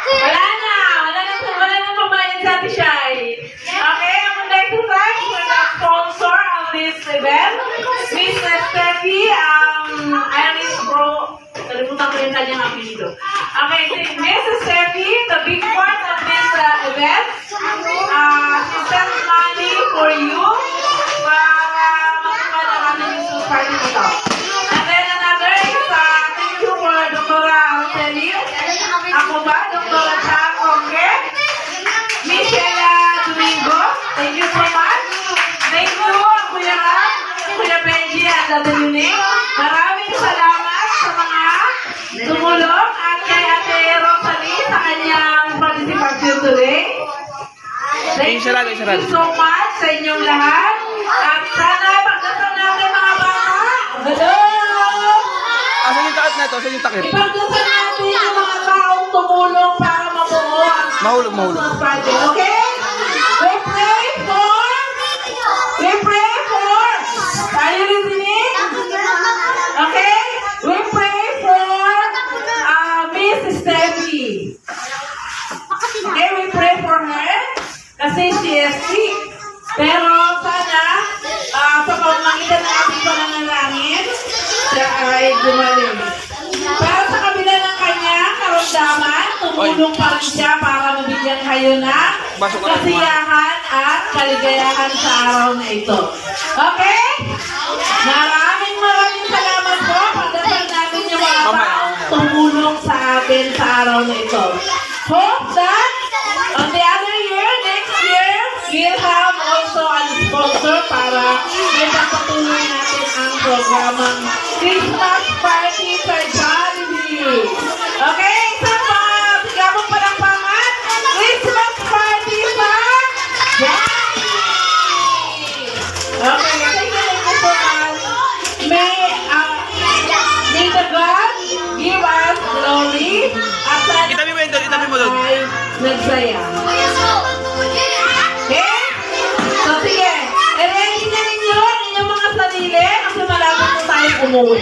Wala na pambayad sa Ate Shai. Okay, I would like to thank for the sponsor of this event, Miss Steffi, Iris Bro. Nalimutan ko yung kanyang apelido. Okay, Miss Steffi, the big part of this event, she sent money for you para makuha na namin yung super party nito. And then another is, thank you for Dr. Araceli. Ako ba? Dr. Chan Ongge. Michelle Domingo. Thank you so much. Thank you, Kuya Ram, Kuya Benji, at Ate Yuning. Maraming salamat sa mga tumulong at kay Ate Rosalie sa kanyang participation today. Thank you so much sa inyong lahat. At sana pagdasal natin mga bata. Hello! Asan yung takip na ito? Asan yung takip? Ipagdasal natin yung mga taong tumulong para mabuo ang Mahulog. Christmas party. Okay? We pray for, are you listening? Okay? We pray for Miss Steffi. Okay, we pray for her kasi she is sick. Pero sana, sa pamamagitan ng ating pananalangin, siya ay gumaling. Pero sa kabila ng kanyang karamdaman, tumulong pa rin siya para mabigyan kayo ng kasiyahan at kaligayahan sa araw na ito. Okay? Maraming salamat po. Pagdasal natin yung mga taong tumulong sa atin sa araw na ito. Hope that on the other year, next year, we'll have also a sponsor para ipagpatuloy natin ang programang Christmas Party sa Jollibee. Okay, isa pa, sigabong palakpakan, Christmas Party sa Jollibee. Okay, thank you so much. May the God give us glory at sana Itabi mo doon. ay nagsaya. Okay? So sige, i-ready na ninyo ang inyong mga sarili kasi malapit na tayo umuwi.